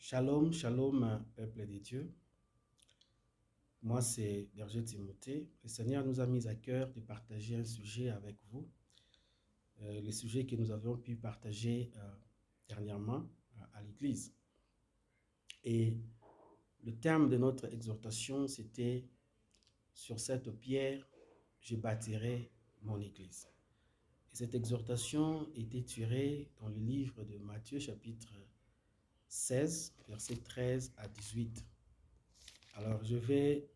Shalom, shalom, peuple de Dieu. Moi, c'est Berger Timothée. Le Seigneur nous a mis à cœur de partager un sujet avec vous. Le sujet que nous avons pu partager dernièrement à l'église. Et le terme de notre exhortation, c'était « Sur cette pierre, je bâtirai mon église ». Et cette exhortation était tirée dans le livre de Matthieu, chapitre 16, versets 13 à 18. Alors, je vais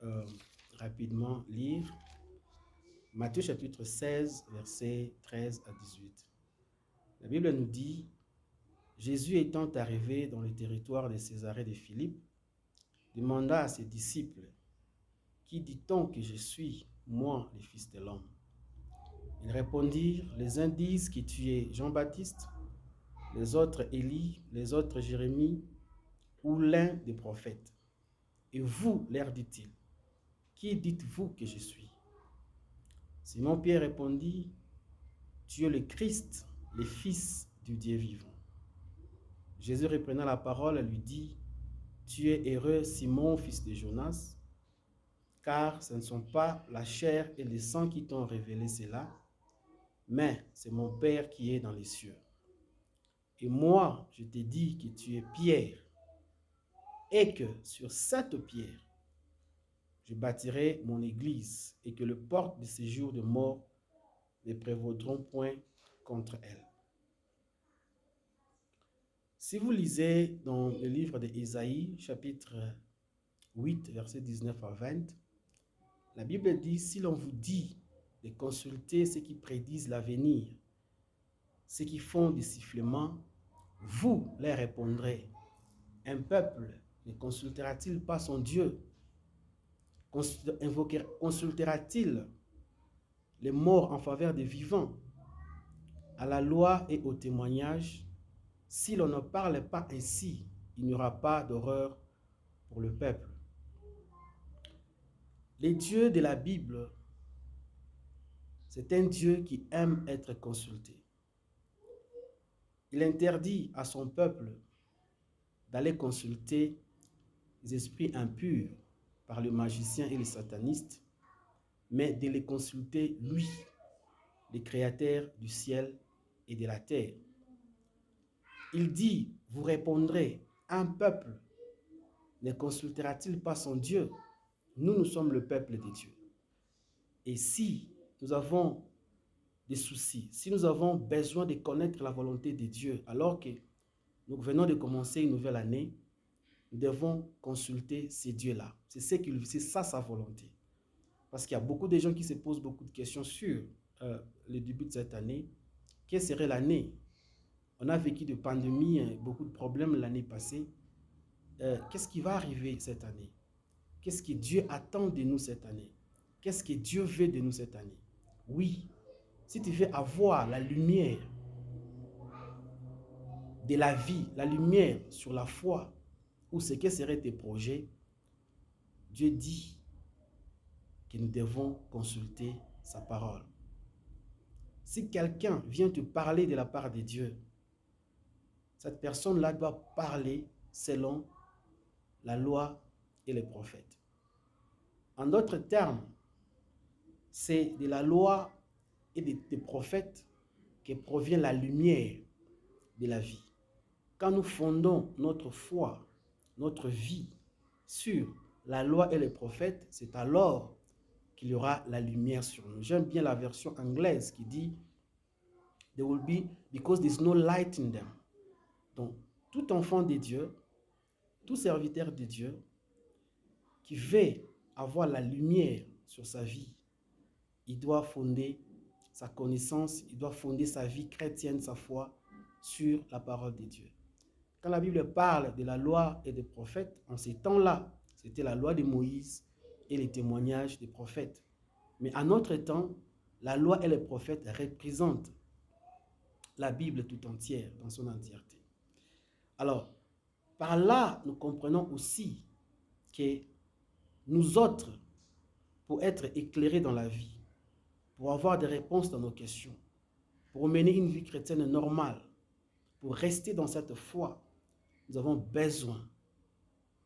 rapidement lire Matthieu chapitre 16, versets 13 à 18. La Bible nous dit, « Jésus étant arrivé dans le territoire de Césarée de Philippe, demanda à ses disciples, « Qui dit-on que je suis, moi, le Fils de l'homme » Ils répondirent, « Les uns disent que tu es Jean-Baptiste, les autres Élie, les autres Jérémie, ou l'un des prophètes. Et vous, leur dit-il, qui dites-vous que je suis » Simon-Pierre répondit, « Tu es le Christ, le Fils du Dieu vivant. » Jésus reprenant la parole lui dit, « Tu es heureux, Simon, fils de Jonas, car ce ne sont pas la chair et le sang qui t'ont révélé cela, mais c'est mon Père qui est dans les cieux. Et moi, je te dis que tu es Pierre, et que sur cette pierre, je bâtirai mon église, et que les portes de séjour de mort ne prévaudront point contre elle. » Si vous lisez dans le livre d'Ésaïe, chapitre 8, versets 19 à 20, la Bible dit, « Si l'on vous dit de consulter ceux qui prédisent l'avenir, ceux qui font des sifflements, vous leur répondrez, un peuple ne consultera-t-il pas son Dieu? Consultera-t-il les morts en faveur des vivants? À la loi et au témoignage, si l'on ne parle pas ainsi, il n'y aura pas d'horreur pour le peuple. » Le Dieu de la Bible, c'est un Dieu qui aime être consulté. Il interdit à son peuple d'aller consulter les esprits impurs par le magicien et les satanistes, mais de les consulter lui, le créateur du ciel et de la terre. Il dit, vous répondrez, un peuple ne consultera-t-il pas son Dieu? Nous sommes le peuple de Dieu. Et si nous avons des soucis, si nous avons besoin de connaître la volonté de Dieu, alors que nous venons de commencer une nouvelle année, nous devons consulter ces dieux-là. C'est ça sa volonté. Parce qu'il y a beaucoup de gens qui se posent beaucoup de questions sur le début de cette année. Quelle serait l'année? On a vécu de pandémies, beaucoup de problèmes l'année passée. Qu'est-ce qui va arriver cette année? Qu'est-ce que Dieu attend de nous cette année? Qu'est-ce que Dieu veut de nous cette année? Oui, si tu veux avoir la lumière de la vie, la lumière sur la foi, ou ce que seraient tes projets, Dieu dit que nous devons consulter sa parole. Si quelqu'un vient te parler de la part de Dieu, cette personne-là doit parler selon la loi et les prophètes. En d'autres termes, c'est de la loi et des prophètes que provient la lumière de la vie. Quand nous fondons notre foi, notre vie sur la loi et les prophètes, c'est alors qu'il y aura la lumière sur nous. J'aime bien la version anglaise qui dit « There will be because there's no light in them ». Donc, tout enfant de Dieu, tout serviteur de Dieu qui veut avoir la lumière sur sa vie, il doit fonder sa connaissance, il doit fonder sa vie chrétienne, sa foi, sur la parole de Dieu. Quand la Bible parle de la loi et des prophètes, en ces temps-là, c'était la loi de Moïse et les témoignages des prophètes. Mais en notre temps, la loi et les prophètes représentent la Bible tout entière, dans son entièreté. Alors, par là, nous comprenons aussi que nous autres, pour être éclairés dans la vie, pour avoir des réponses dans nos questions, pour mener une vie chrétienne normale, pour rester dans cette foi, nous avons besoin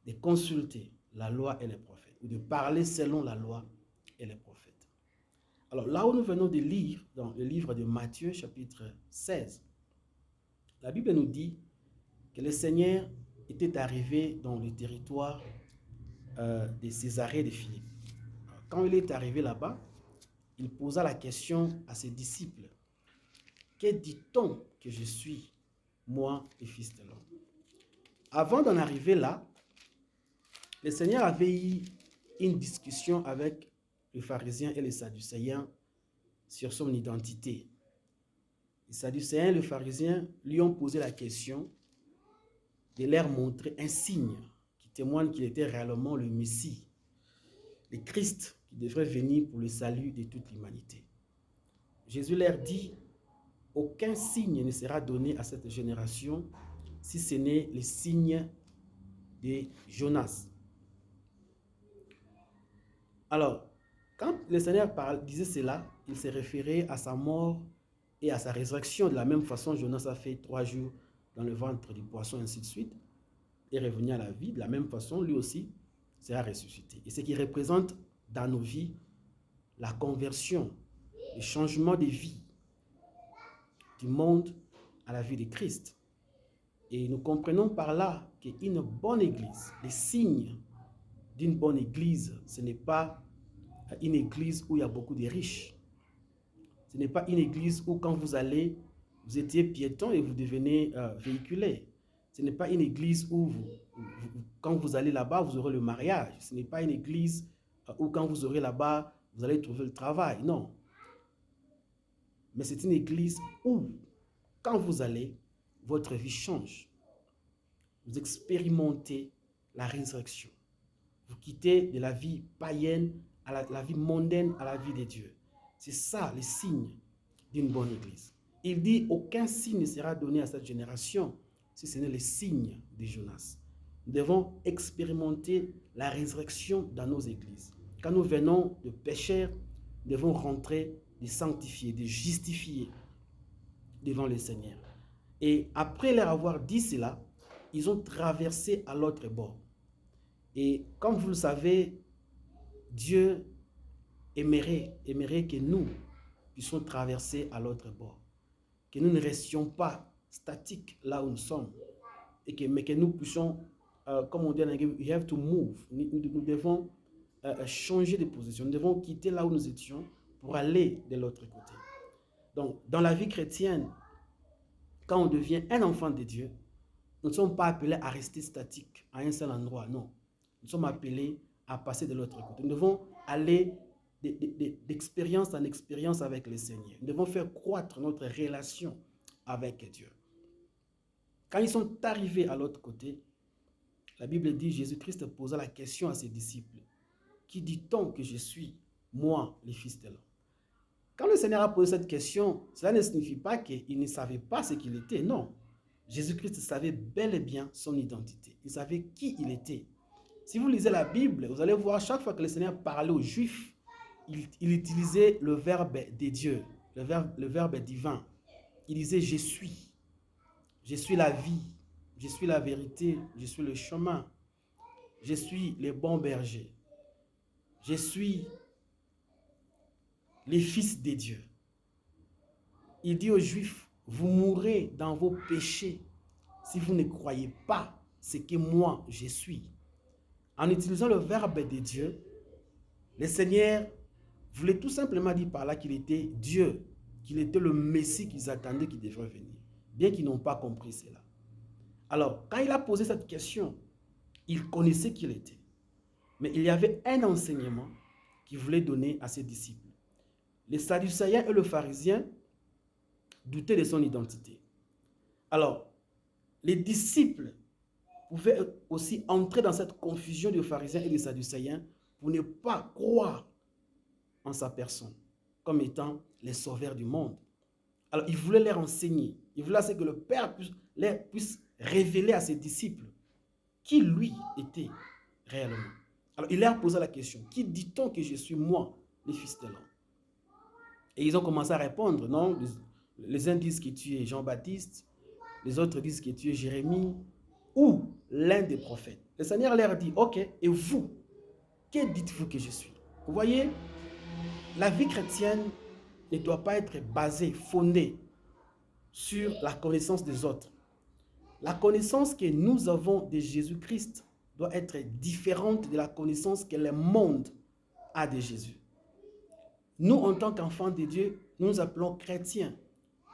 de consulter la loi et les prophètes, ou de parler selon la loi et les prophètes. Alors là où nous venons de lire, dans le livre de Matthieu, chapitre 16, la Bible nous dit que le Seigneur était arrivé dans le territoire de Césarée de Philippe. Alors, quand il est arrivé là-bas, il posa la question à ses disciples. Que dit-on que je suis, moi, le Fils de l'homme? Avant d'en arriver là, le Seigneur avait eu une discussion avec les pharisiens et les sadducéens sur son identité. Les sadducéens et les pharisiens lui ont posé la question de leur montrer un signe qui témoigne qu'il était réellement le Messie, le Christ qui devrait venir pour le salut de toute l'humanité. Jésus leur dit, aucun signe ne sera donné à cette génération si ce n'est le signe de Jonas. Alors, quand le Seigneur disait cela, il se référait à sa mort et à sa résurrection. De la même façon, Jonas a fait 3 jours dans le ventre du poisson, ainsi de suite, et est revenu à la vie. De la même façon, lui aussi sera ressuscité. Et ce qui représente dans nos vies la conversion, le changement de vie du monde à la vie de Christ. Et nous comprenons par là qu'une bonne église, les signes d'une bonne église, ce n'est pas une église où il y a beaucoup de riches. Ce n'est pas une église où quand vous allez, vous étiez piéton et vous devenez véhiculé. Ce n'est pas une église où quand vous allez là-bas, vous aurez le mariage. Ce n'est pas une église où quand vous aurez là-bas, vous allez trouver le travail. Non. Mais c'est une église où, quand vous allez, votre vie change. Vous expérimentez la résurrection. Vous quittez de la vie païenne à la vie mondaine à la vie de Dieu. C'est ça le signe d'une bonne église. Il dit, aucun signe ne sera donné à cette génération si ce n'est le signe de Jonas. Nous devons expérimenter la résurrection dans nos églises. Quand nous venons de pécheurs, nous devons rentrer de sanctifier, de justifier devant le Seigneur. Et après leur avoir dit cela, ils ont traversé à l'autre bord. Et comme vous le savez, Dieu aimerait que nous puissions traverser à l'autre bord. Que nous ne restions pas statiques là où nous sommes. Mais que nous puissions, comme on dit en anglais, we have to move. Nous devons changer de position. Nous devons quitter là où nous étions pour aller de l'autre côté. Donc, dans la vie chrétienne, quand on devient un enfant de Dieu, nous ne sommes pas appelés à rester statiques à un seul endroit, non. Nous sommes appelés à passer de l'autre côté. Nous devons aller d'expérience en expérience avec le Seigneur. Nous devons faire croître notre relation avec Dieu. Quand ils sont arrivés à l'autre côté, la Bible dit, Jésus-Christ posa la question à ses disciples. Qui dit-on que je suis, moi, le Fils de l'homme? Quand le Seigneur a posé cette question, cela ne signifie pas qu'il ne savait pas ce qu'il était, non. Jésus-Christ savait bel et bien son identité. Il savait qui il était. Si vous lisez la Bible, vous allez voir chaque fois que le Seigneur parlait aux Juifs, il utilisait le verbe de Dieu, le verbe divin. Il disait « je suis la vie, je suis la vérité, je suis le chemin, je suis le bon berger, je suis les fils de Dieu ». Il dit aux Juifs, vous mourrez dans vos péchés si vous ne croyez pas ce que moi je suis. En utilisant le verbe de Dieu, le Seigneur voulait tout simplement dire par là qu'il était Dieu, qu'il était le Messie qu'ils attendaient qui devrait venir, bien qu'ils n'ont pas compris cela. Alors, quand il a posé cette question, il connaissait qui il était. Mais il y avait un enseignement qu'il voulait donner à ses disciples. Les sadducéens et le pharisien doutaient de son identité. Alors, les disciples pouvaient aussi entrer dans cette confusion des pharisiens et des sadducéens pour ne pas croire en sa personne comme étant les sauveurs du monde. Alors, il voulait leur enseigner. Il voulait que le Père puisse révéler à ses disciples qui lui était réellement. Alors, il leur posa la question, qui dit-on que je suis, moi, le Fils de l'homme? Et ils ont commencé à répondre, non, les uns disent que tu es Jean-Baptiste, les autres disent que tu es Jérémie ou l'un des prophètes. Le Seigneur leur dit, ok, et vous, que dites-vous que je suis? Vous voyez, la vie chrétienne ne doit pas être basée, fondée sur la connaissance des autres. La connaissance que nous avons de Jésus-Christ doit être différente de la connaissance que le monde a de Jésus. Nous, en tant qu'enfants de Dieu, nous nous appelons chrétiens.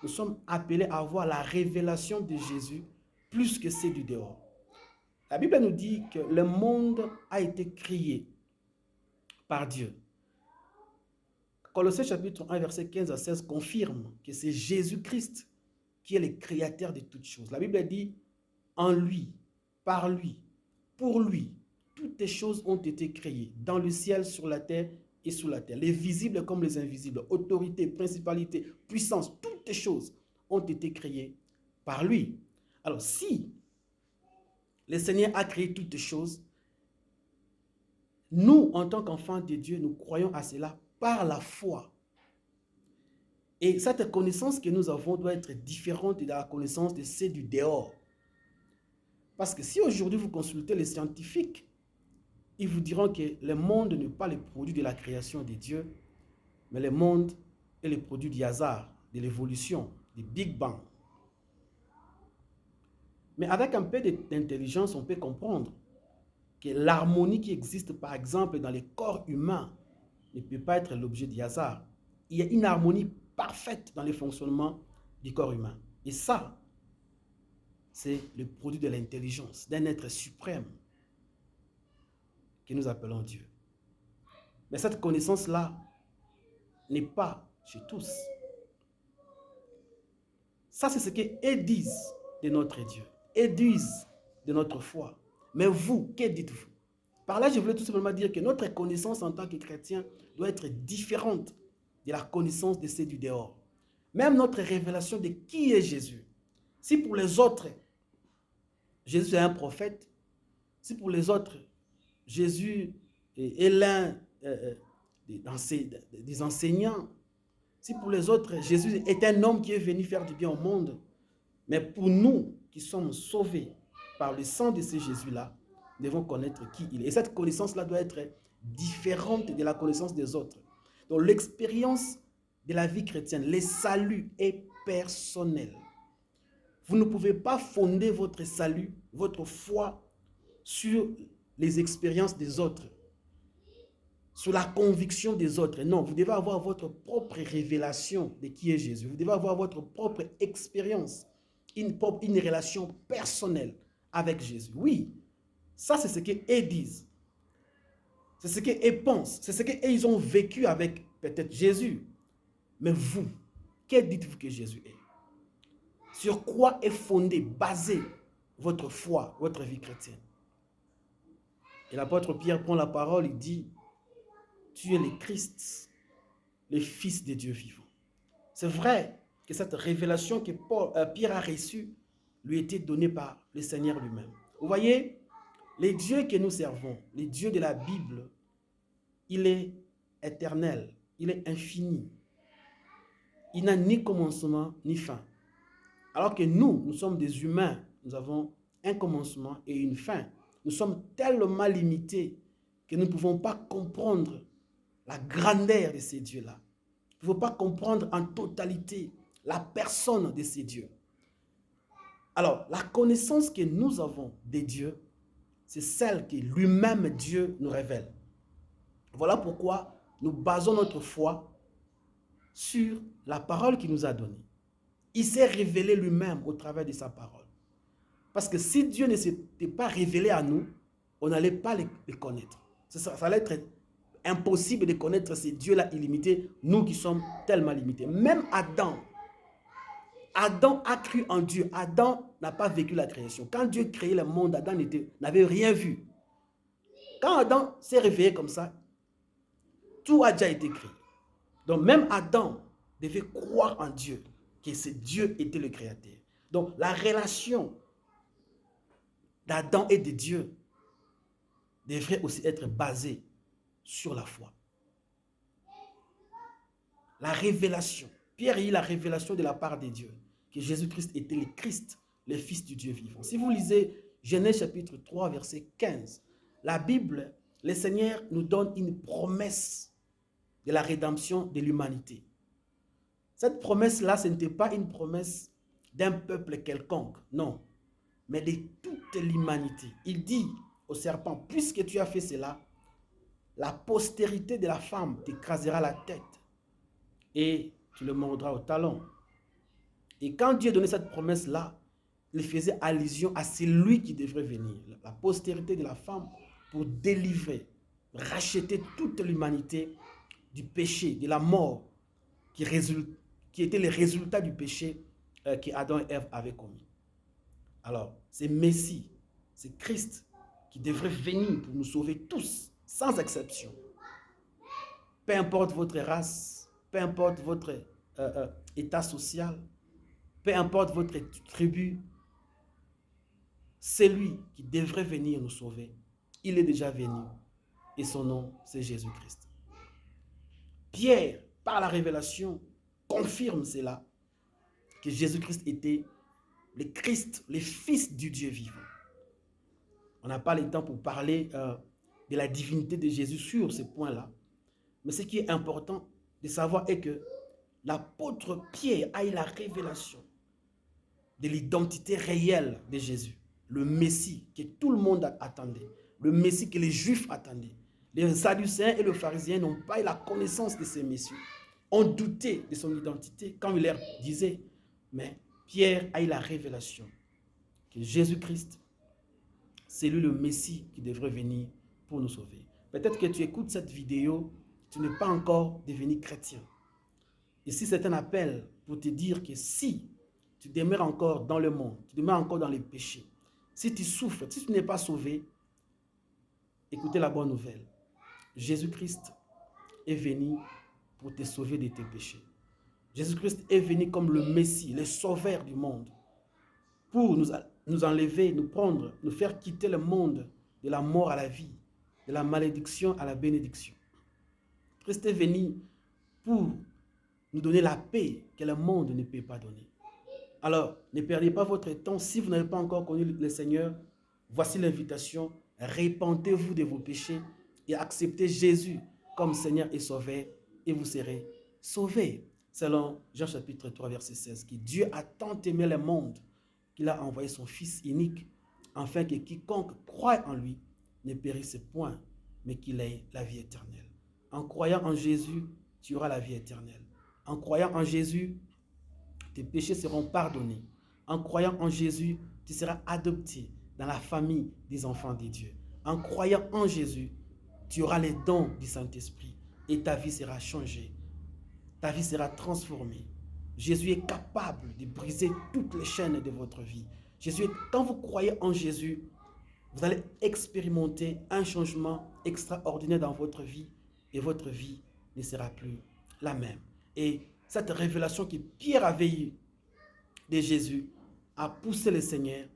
Nous sommes appelés à avoir la révélation de Jésus plus que celle du dehors. La Bible nous dit que le monde a été créé par Dieu. Colossiens chapitre 1, verset 15 à 16 confirme que c'est Jésus-Christ qui est le créateur de toutes choses. La Bible dit, en lui, par lui, pour lui, toutes les choses ont été créées, dans le ciel, sur la terre et sous la terre. Les visibles comme les invisibles, autorité, principalité, puissance, toutes les choses ont été créées par lui. Alors si le Seigneur a créé toutes les choses, nous, en tant qu'enfants de Dieu, nous croyons à cela par la foi. Et cette connaissance que nous avons doit être différente de la connaissance de celle du dehors. Parce que si aujourd'hui vous consultez les scientifiques, ils vous diront que le monde n'est pas le produit de la création de Dieu, mais le monde est le produit du hasard, de l'évolution, du Big Bang. Mais avec un peu d'intelligence, on peut comprendre que l'harmonie qui existe, par exemple, dans les corps humains, ne peut pas être l'objet du hasard. Il y a une harmonie parfaite dans le fonctionnement du corps humain. Et ça, c'est le produit de l'intelligence, d'un être suprême que nous appelons Dieu. Mais cette connaissance-là n'est pas chez tous. Ça, c'est ce qu'ils disent de notre Dieu. Ils disent de notre foi. Mais vous, que dites-vous? Par là, je voulais tout simplement dire que notre connaissance en tant que chrétien doit être différente de la connaissance de ceux du dehors. Même notre révélation de qui est Jésus. Si pour les autres, Jésus est un prophète, si pour les autres, Jésus est l'un des enseignants, si pour les autres, Jésus est un homme qui est venu faire du bien au monde, mais pour nous qui sommes sauvés par le sang de ce Jésus-là, nous devons connaître qui il est. Et cette connaissance-là doit être différente de la connaissance des autres. Donc l'expérience de la vie chrétienne, le salut est personnel. Vous ne pouvez pas fonder votre salut, votre foi sur les expériences des autres, sur la conviction des autres. Non, vous devez avoir votre propre révélation de qui est Jésus. Vous devez avoir votre propre expérience, une relation personnelle avec Jésus. Oui, ça c'est ce qu'ils disent. C'est ce qu'ils pensent. C'est ce qu'ils ont vécu avec peut-être Jésus. Mais vous, que dites-vous que Jésus est? Sur quoi est fondée, basée votre foi, votre vie chrétienne? Et l'apôtre Pierre prend la parole, il dit, tu es le Christ, le Fils de Dieu vivant. C'est vrai que cette révélation que Pierre a reçue lui était donnée par le Seigneur lui-même. Vous voyez, le Dieu que nous servons, le Dieu de la Bible, il est éternel, il est infini. Il n'a ni commencement ni fin. Alors que nous sommes des humains, nous avons un commencement et une fin. Nous sommes tellement limités que nous ne pouvons pas comprendre la grandeur de ces dieux-là. Nous ne pouvons pas comprendre en totalité la personne de ces dieux. Alors, la connaissance que nous avons des dieux, c'est celle que lui-même Dieu nous révèle. Voilà pourquoi nous basons notre foi sur la parole qu'il nous a donnée. Il s'est révélé lui-même au travers de sa parole. Parce que si Dieu ne s'était pas révélé à nous, on n'allait pas les connaître. Ça allait être impossible de connaître ces dieux-là illimités, nous qui sommes tellement limités. Même Adam a cru en Dieu. Adam n'a pas vécu la création. Quand Dieu créait le monde, Adam n'avait rien vu. Quand Adam s'est réveillé comme ça, tout a déjà été créé. Donc même Adam devait croire en Dieu, que ce Dieu était le créateur. Donc la relation d'Adam et de Dieu devrait aussi être basée sur la foi. La révélation. Pierre a eu la révélation de la part de Dieu, que Jésus-Christ était le Christ, le Fils du Dieu vivant. Si vous lisez Genèse chapitre 3, verset 15. La Bible, le Seigneur nous donne une promesse de la rédemption de l'humanité. Cette promesse-là, ce n'était pas une promesse d'un peuple quelconque, non, mais de toute l'humanité. Il dit au serpent, puisque tu as fait cela, la postérité de la femme t'écrasera la tête et tu le mordras au talon. Et quand Dieu donnait cette promesse-là, il faisait allusion à celui qui devrait venir, la postérité de la femme, pour délivrer, racheter toute l'humanité du péché, de la mort, qui était le résultat du péché que Adam et Ève avaient commis. Alors, c'est Messie, c'est Christ qui devrait venir pour nous sauver tous, sans exception. Peu importe votre race, peu importe votre état social, peu importe votre tribu, c'est lui qui devrait venir nous sauver. Il est déjà venu et son nom, c'est Jésus-Christ. Pierre, par la révélation, confirme cela, que Jésus-Christ était le Christ, le Fils du Dieu vivant. On n'a pas le temps pour parler de la divinité de Jésus sur ce point-là. Mais ce qui est important de savoir est que l'apôtre Pierre a eu la révélation de l'identité réelle de Jésus, le Messie que tout le monde attendait, le Messie que les Juifs attendaient. Les Sadducéens et les pharisiens n'ont pas eu la connaissance de ces messieurs, ont douté de son identité quand il leur disait, mais Pierre a eu la révélation que Jésus-Christ, c'est lui le Messie qui devrait venir pour nous sauver. Peut-être que tu écoutes cette vidéo, tu n'es pas encore devenu chrétien. Ici, c'est un appel pour te dire que si tu demeures encore dans le monde, tu demeures encore dans les péchés, si tu souffres, si tu n'es pas sauvé, écoutez la bonne nouvelle. Jésus-Christ est venu pour te sauver de tes péchés. Jésus-Christ est venu comme le Messie, le sauveur du monde, pour nous enlever, nous prendre, nous faire quitter le monde de la mort à la vie, de la malédiction à la bénédiction. Christ est venu pour nous donner la paix que le monde ne peut pas donner. Alors, ne perdez pas votre temps. Si vous n'avez pas encore connu le Seigneur, voici l'invitation. Répentez-vous de vos péchés et acceptez Jésus comme Seigneur et Sauveur et vous serez sauvés. Selon Jean chapitre 3, verset 16, qui Dieu a tant aimé le monde qu'il a envoyé son Fils unique afin que quiconque croit en lui ne périsse point, mais qu'il ait la vie éternelle. En croyant en Jésus, tu auras la vie éternelle. En croyant en Jésus, tes péchés seront pardonnés. En croyant en Jésus, tu seras adopté dans la famille des enfants de Dieu. En croyant en Jésus, tu auras les dons du Saint-Esprit et ta vie sera changée. Ta vie sera transformée. Jésus est capable de briser toutes les chaînes de votre vie. Quand vous croyez en Jésus, vous allez expérimenter un changement extraordinaire dans votre vie et votre vie ne sera plus la même. Et cette révélation que Pierre avait eue de Jésus a poussé le Seigneur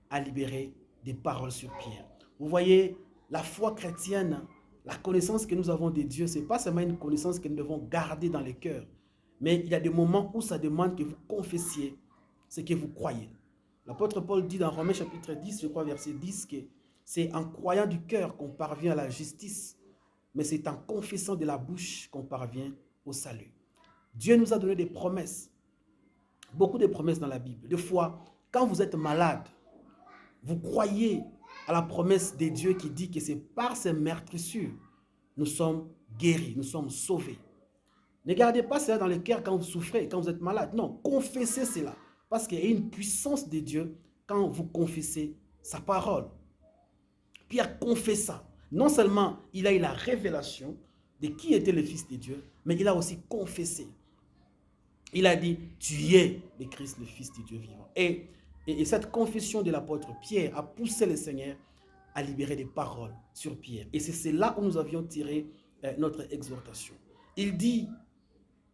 à libérer des paroles sur Pierre. Vous voyez, la foi chrétienne, la connaissance que nous avons de Dieu, ce n'est pas seulement une connaissance que nous devons garder dans le cœur, mais il y a des moments où ça demande que vous confessiez ce que vous croyez. L'apôtre Paul dit dans Romains chapitre 10, je crois verset 10, que c'est en croyant du cœur qu'on parvient à la justice, mais c'est en confessant de la bouche qu'on parvient au salut. Dieu nous a donné des promesses, beaucoup de promesses dans la Bible. Des fois, quand vous êtes malade, vous croyez à la promesse de Dieu qui dit que c'est par ses meurtrissures nous sommes guéris, nous sommes sauvés. Ne gardez pas cela dans le cœur quand vous souffrez, quand vous êtes malade. Non, confessez cela. Parce qu'il y a une puissance de Dieu quand vous confessez sa parole. Pierre confessa. Non seulement il a eu la révélation de qui était le Fils de Dieu, mais il a aussi confessé. Il a dit, tu es le Christ, le Fils du Dieu vivant. Et cette confession de l'apôtre Pierre a poussé le Seigneur à libérer des paroles sur Pierre. Et c'est là où nous avions tiré notre exhortation. Il dit,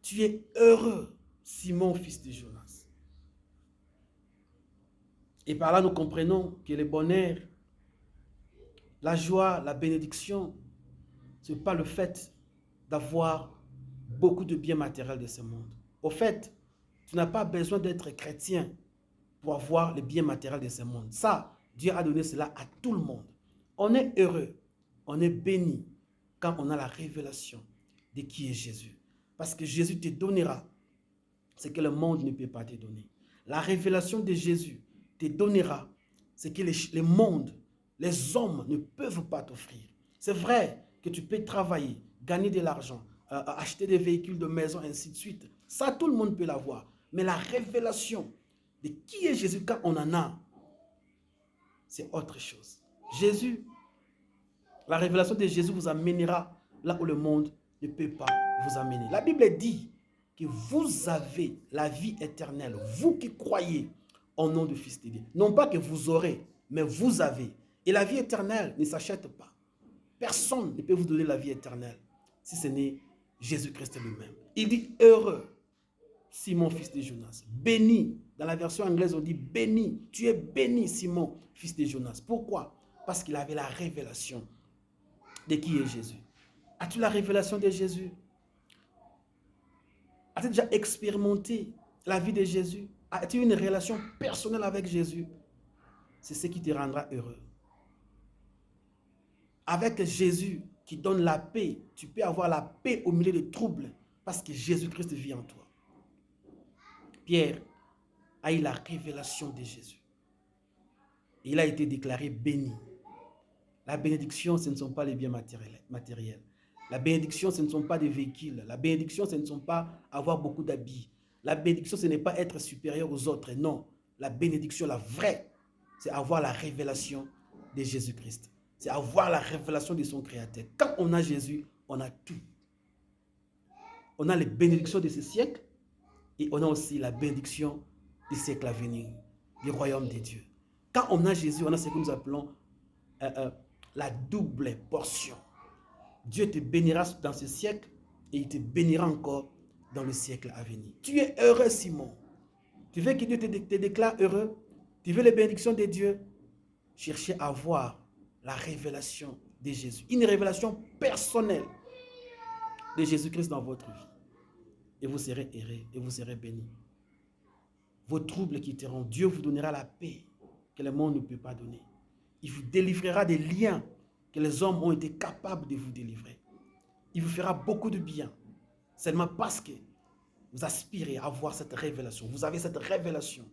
tu es heureux, Simon, fils de Jonas. Et par là, nous comprenons que le bonheur, la joie, la bénédiction, ce n'est pas le fait d'avoir beaucoup de biens matériels de ce monde. Au fait, tu n'as pas besoin d'être chrétien pour avoir les biens matériels de ce monde. Ça, Dieu a donné cela à tout le monde. On est heureux, on est béni quand on a la révélation de qui est Jésus. Parce que Jésus te donnera ce que le monde ne peut pas te donner. La révélation de Jésus te donnera ce que les mondes, les hommes ne peuvent pas t'offrir. C'est vrai que tu peux travailler, gagner de l'argent, acheter des véhicules de maison, ainsi de suite. Ça, tout le monde peut l'avoir. Mais la révélation de qui est Jésus quand on en a, c'est autre chose. Jésus, la révélation de Jésus vous amènera là où le monde ne peut pas vous amener. La Bible dit que vous avez la vie éternelle, vous qui croyez au nom du Fils de Dieu. Non pas que vous aurez, mais vous avez. Et la vie éternelle ne s'achète pas. Personne ne peut vous donner la vie éternelle si ce n'est Jésus-Christ lui-même. Il dit heureux, Simon, fils de Jonas. Béni. Dans la version anglaise, on dit béni. Tu es béni, Simon, fils de Jonas. Pourquoi? Parce qu'il avait la révélation de qui est Jésus. As-tu la révélation de Jésus? As-tu déjà expérimenté la vie de Jésus? As-tu une relation personnelle avec Jésus? C'est ce qui te rendra heureux. Avec Jésus qui donne la paix, tu peux avoir la paix au milieu des troubles parce que Jésus-Christ vit en toi. Pierre a eu la révélation de Jésus. Il a été déclaré béni. La bénédiction, ce ne sont pas les biens matériels. La bénédiction, ce ne sont pas des véhicules. La bénédiction, ce ne sont pas avoir beaucoup d'habits. La bénédiction, ce n'est pas être supérieur aux autres. Non, la bénédiction, la vraie, c'est avoir la révélation de Jésus-Christ. C'est avoir la révélation de son Créateur. Quand on a Jésus, on a tout. On a les bénédictions de ce siècle et on a aussi la bénédiction du siècle à venir, du royaume de Dieu. Quand on a Jésus, on a ce que nous appelons la double portion. Dieu te bénira dans ce siècle et il te bénira encore dans le siècle à venir. Tu es heureux, Simon. Tu veux que Dieu te déclare heureux? Tu veux les bénédictions de Dieu? Cherchez à voir la révélation de Jésus. Une révélation personnelle de Jésus-Christ dans votre vie. Et vous serez heureux et vous serez bénis. Vos troubles quitteront. Dieu vous donnera la paix que le monde ne peut pas donner. Il vous délivrera des liens que les hommes ont été capables de vous délivrer. Il vous fera beaucoup de bien. Seulement parce que vous aspirez à avoir cette révélation. Vous avez cette révélation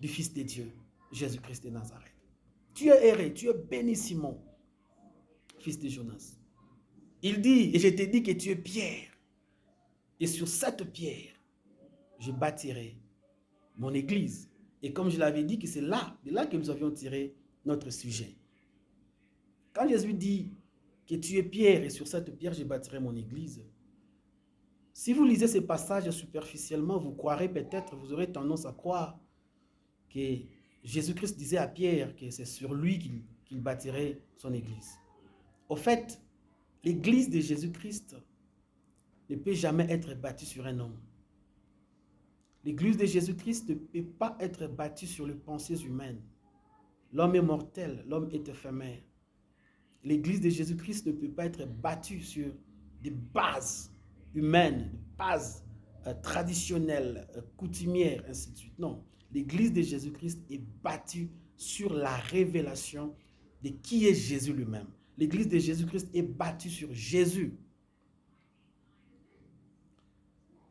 du Fils de Dieu, Jésus-Christ de Nazareth. Tu es heureux, tu es béni, Simon, fils de Jonas. Il dit, et je te dis que tu es Pierre. Et sur cette pierre, je bâtirai mon église. Et comme je l'avais dit, que c'est là, de là que nous avions tiré notre sujet. Quand Jésus dit que tu es Pierre et sur cette pierre, je bâtirai mon église. Si vous lisez ce passage superficiellement, vous croirez peut-être, vous aurez tendance à croire que Jésus-Christ disait à Pierre que c'est sur lui qu'il bâtirait son église. Au fait, l'église de Jésus-Christ ne peut jamais être bâtie sur un homme. L'église de Jésus-Christ ne peut pas être bâtie sur les pensées humaines. L'homme est mortel, l'homme est éphémère. L'église de Jésus-Christ ne peut pas être bâtie sur des bases humaines, des bases traditionnelles, coutumières, ainsi de suite. Non, l'église de Jésus-Christ est bâtie sur la révélation de qui est Jésus lui-même. L'église de Jésus-Christ est bâtie sur Jésus.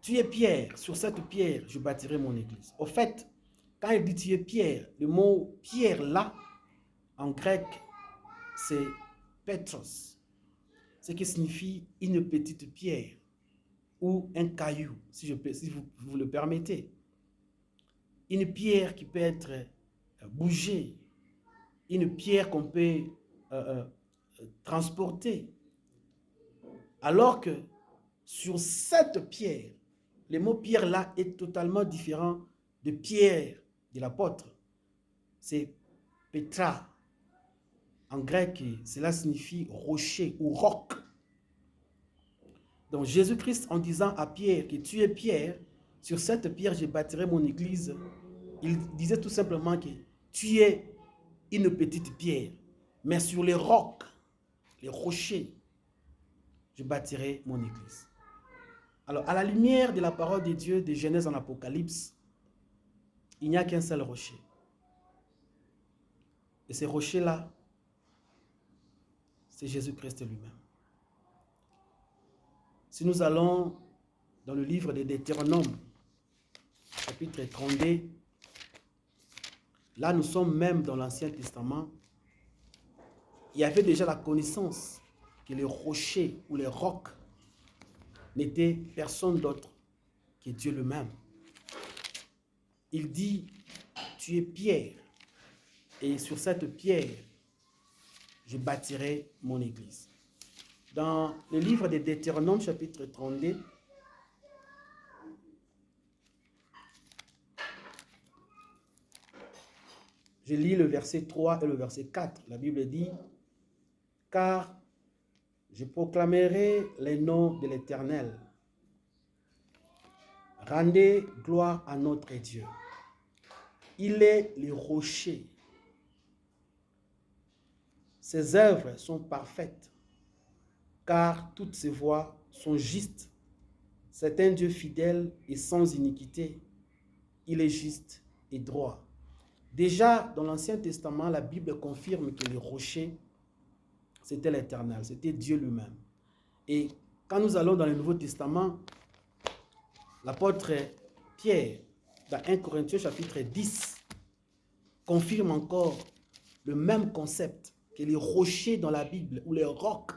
Tu es Pierre, sur cette pierre, je bâtirai mon église. Au fait, quand il dit tu es Pierre, le mot Pierre là, en grec, c'est Petros, ce qui signifie une petite pierre ou un caillou, si vous le permettez. Une pierre qui peut être bougée, une pierre qu'on peut transporter. Alors que sur cette pierre, le mot pierre là est totalement différent de Pierre de l'apôtre. C'est Petra. En grec, cela signifie rocher ou roc. Donc Jésus-Christ, en disant à Pierre que tu es Pierre, sur cette pierre je bâtirai mon église, il disait tout simplement que tu es une petite pierre, mais sur les rocs, les rochers, je bâtirai mon église. Alors, à la lumière de la parole de Dieu, de Genèse en Apocalypse, il n'y a qu'un seul rocher. Et ces rochers-là, c'est Jésus-Christ lui-même. Si nous allons dans le livre des Deutéronomes, chapitre 32, là nous sommes même dans l'Ancien Testament, il y avait déjà la connaissance que les rochers ou les rocs n'étaient personne d'autre que Dieu lui-même. Il dit, tu es pierre, et sur cette pierre, je bâtirai mon église. Dans le livre des Deutéronomes, chapitre 32, je lis le verset 3 et le verset 4. La Bible dit, « Car je proclamerai les noms de l'Éternel. Rendez gloire à notre Dieu. Il est le rocher. Ses œuvres sont parfaites, car toutes ses voies sont justes. C'est un Dieu fidèle et sans iniquité. Il est juste et droit. » Déjà, dans l'Ancien Testament, la Bible confirme que le rocher, c'était l'Éternel, c'était Dieu lui-même. Et quand nous allons dans le Nouveau Testament, l'apôtre Pierre, dans 1 Corinthiens chapitre 10, confirme encore le même concept, que les rochers dans la Bible, ou les rocs,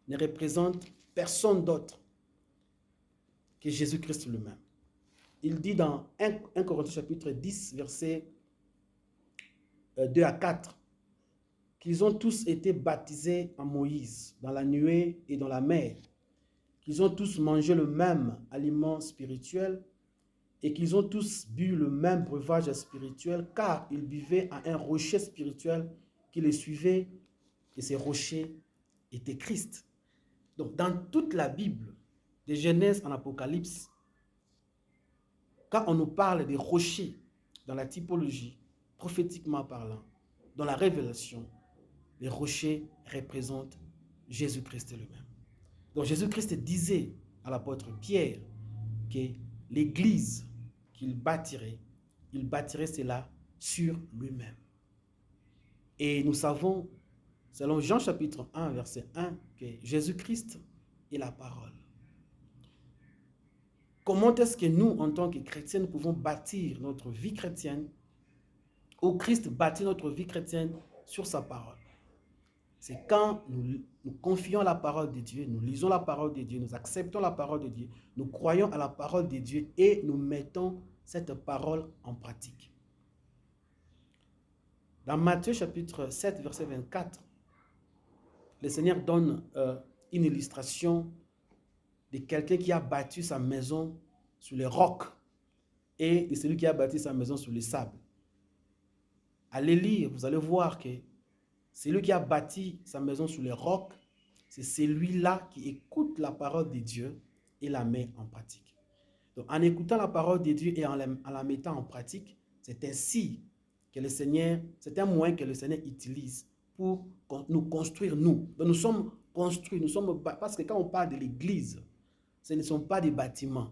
ne représentent personne d'autre que Jésus-Christ lui-même. Il dit dans 1 Corinthiens chapitre 10, versets 2 à 4, qu'ils ont tous été baptisés en Moïse, dans la nuée et dans la mer, qu'ils ont tous mangé le même aliment spirituel et qu'ils ont tous bu le même breuvage spirituel, car ils buvaient à un rocher spirituel qui les suivait, et ces rochers étaient Christ. Donc, dans toute la Bible, de Genèse en Apocalypse, quand on nous parle des rochers dans la typologie, prophétiquement parlant, dans la révélation, les rochers représentent Jésus-Christ lui-même. Donc Jésus-Christ disait à l'apôtre Pierre que l'église qu'il bâtirait, il bâtirait cela sur lui-même. Et nous savons, selon Jean chapitre 1, verset 1, que Jésus-Christ est la parole. Comment est-ce que nous, en tant que chrétiens, nous pouvons bâtir notre vie chrétienne, ou Christ bâtit notre vie chrétienne sur sa parole? C'est quand nous confions la parole de Dieu, nous lisons la parole de Dieu, nous acceptons la parole de Dieu, nous croyons à la parole de Dieu et nous mettons cette parole en pratique. Dans Matthieu chapitre 7, verset 24, le Seigneur donne une illustration de quelqu'un qui a bâti sa maison sur les rocs et de celui qui a bâti sa maison sur les sables. Allez lire, vous allez voir que celui qui a bâti sa maison sur les rocs, c'est celui-là qui écoute la parole de Dieu et la met en pratique. Donc, en écoutant la parole de Dieu et en la mettant en pratique, c'est ainsi que le Seigneur, c'est un moyen que le Seigneur utilise pour nous construire, nous. Donc, nous sommes construits, parce que quand on parle de l'église, ce ne sont pas des bâtiments.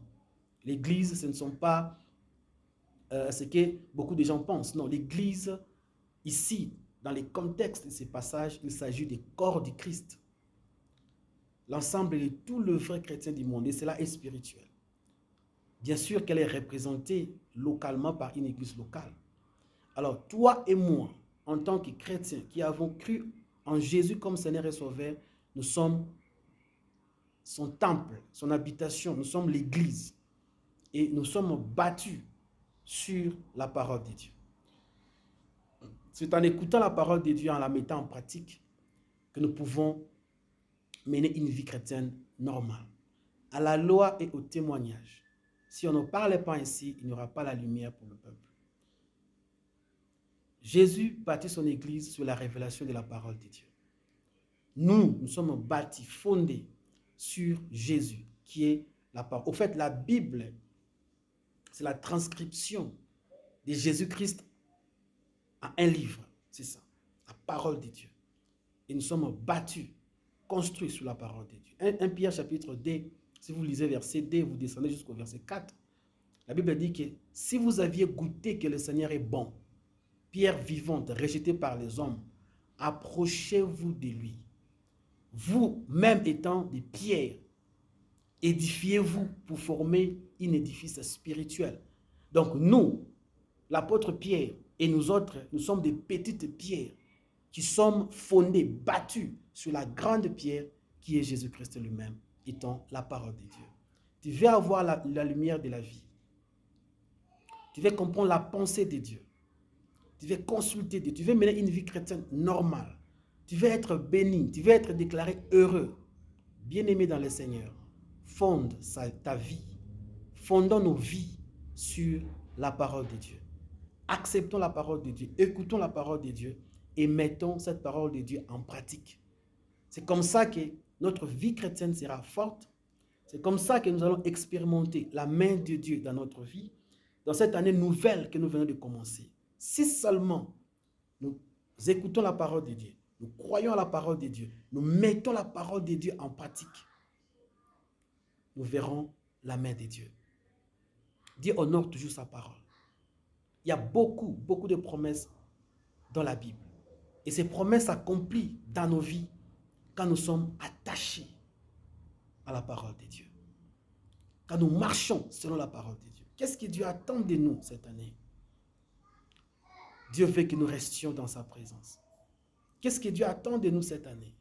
L'église, ce ne sont pas ce que beaucoup de gens pensent. Non, l'église, ici, dans les contextes de ces passages, il s'agit des corps du Christ. L'ensemble de tout le vrai chrétien du monde, et cela est spirituel. Bien sûr qu'elle est représentée localement par une église locale. Alors, toi et moi, en tant que chrétiens qui avons cru en Jésus comme Seigneur et Sauveur, nous sommes son temple, son habitation, nous sommes l'église. Et nous sommes bâtus sur la parole de Dieu. C'est en écoutant la parole de Dieu, en la mettant en pratique, que nous pouvons mener une vie chrétienne normale. À la loi et au témoignage. Si on ne parlait pas ainsi, il n'y aura pas la lumière pour le peuple. Jésus bâtit son église sur la révélation de la parole de Dieu. Nous sommes bâtis, fondés sur Jésus, qui est la parole. Au fait, la Bible, c'est la transcription de Jésus-Christ à un livre, c'est ça, la parole de Dieu. Et nous sommes bâtus, construits sous la parole de Dieu. 1 Pierre chapitre 2, si vous lisez verset 2, vous descendez jusqu'au verset 4. La Bible dit que si vous aviez goûté que le Seigneur est bon, pierre vivante rejetée par les hommes, approchez-vous de lui. Vous-même étant des pierres, édifiez-vous pour former un édifice spirituel. Donc nous, l'apôtre Pierre et nous autres, nous sommes des petites pierres qui sommes fondées, battues sur la grande pierre qui est Jésus-Christ lui-même, étant la parole de Dieu. Tu veux avoir la lumière de la vie. Tu veux comprendre la pensée de Dieu. Tu veux consulter Dieu. Tu veux mener une vie chrétienne normale. Tu veux être béni. Tu veux être déclaré heureux. Bien-aimé dans le Seigneur. Fonde ta vie. Fondons nos vies sur la parole de Dieu. Acceptons la parole de Dieu. Écoutons la parole de Dieu et mettons cette parole de Dieu en pratique. C'est comme ça que notre vie chrétienne sera forte. C'est comme ça que nous allons expérimenter la main de Dieu dans notre vie, dans cette année nouvelle que nous venons de commencer. Si seulement nous écoutons la parole de Dieu, nous croyons à la parole de Dieu, nous mettons la parole de Dieu en pratique, nous verrons la main de Dieu. Dieu honore toujours sa parole. Il y a beaucoup de promesses dans la Bible. Et ces promesses s'accomplissent dans nos vies quand nous sommes attachés à la parole de Dieu. Quand nous marchons selon la parole de Dieu. Qu'est-ce que Dieu attend de nous cette année? Dieu veut que nous restions dans sa présence. Qu'est-ce que Dieu attend de nous cette année?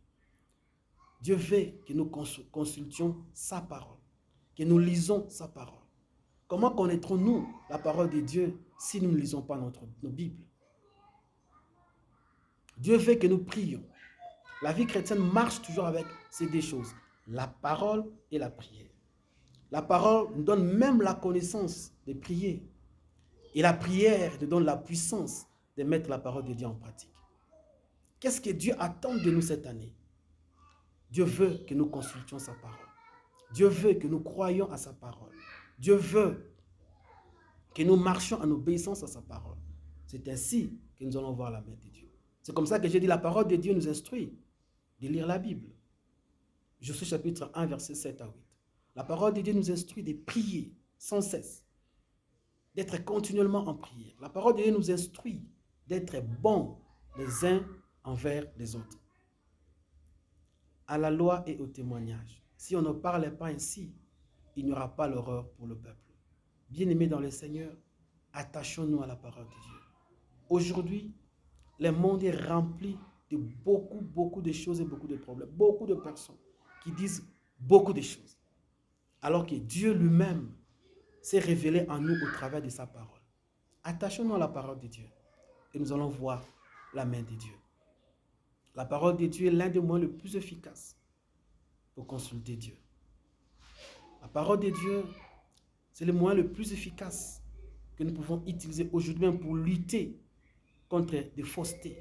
Dieu veut que nous consultions sa parole, que nous lisons sa parole. Comment connaîtrons-nous la parole de Dieu si nous ne lisons pas nos Bibles? Dieu veut que nous prions. La vie chrétienne marche toujours avec ces deux choses, la parole et la prière. La parole nous donne même la connaissance de prier. Et la prière nous donne la puissance de mettre la parole de Dieu en pratique. Qu'est-ce que Dieu attend de nous cette année? Dieu veut que nous consultions sa parole. Dieu veut que nous croyions à sa parole. Dieu veut que nous marchions en obéissance à sa parole. C'est ainsi que nous allons voir la main de Dieu. C'est comme ça que j'ai dit, la parole de Dieu nous instruit de lire la Bible. Josué chapitre 1, versets 7 à 8. La parole de Dieu nous instruit de prier sans cesse, d'être continuellement en prière. La parole de Dieu nous instruit d'être bons les uns envers les autres. À la loi et au témoignage. Si on ne parle pas ainsi, il n'y aura pas l'horreur pour le peuple. Bien-aimés dans le Seigneur, attachons-nous à la parole de Dieu. Aujourd'hui, le monde est rempli de beaucoup de choses et beaucoup de problèmes. Beaucoup de personnes qui disent beaucoup de choses. Alors que Dieu lui-même s'est révélé en nous au travers de sa parole. Attachons-nous à la parole de Dieu et nous allons voir la main de Dieu. La parole de Dieu est l'un des moyens les plus efficaces pour consulter Dieu. La parole de Dieu, c'est le moyen le plus efficace que nous pouvons utiliser aujourd'hui pour lutter contre des faussetés,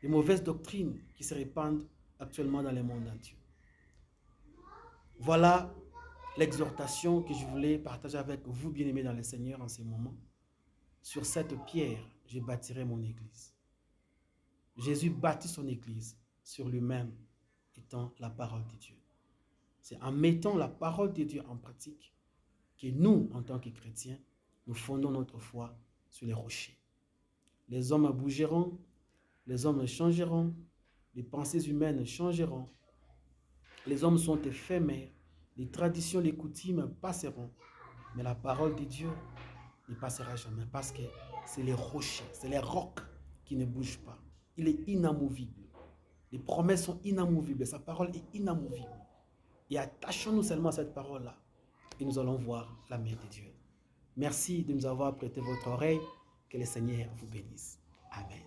des mauvaises doctrines qui se répandent actuellement dans le monde entier. Voilà l'exhortation que je voulais partager avec vous, bien-aimés dans le Seigneur, en ce moment. Sur cette pierre, je bâtirai mon église. Jésus bâtit son église sur lui-même, étant la parole de Dieu. C'est en mettant la parole de Dieu en pratique que nous, en tant que chrétiens, nous fondons notre foi sur les rochers. Les hommes bougeront, les hommes changeront, les pensées humaines changeront. Les hommes sont éphémères, les traditions, les coutumes passeront, mais la parole de Dieu ne passera jamais parce que c'est les rochers, c'est les rocs qui ne bougent pas. Il est inamovible. Les promesses sont inamovibles, sa parole est inamovible. Et attachons-nous seulement à cette parole-là et nous allons voir la main de Dieu. Merci de nous avoir prêté votre oreille. Que le Seigneur vous bénisse. Amen.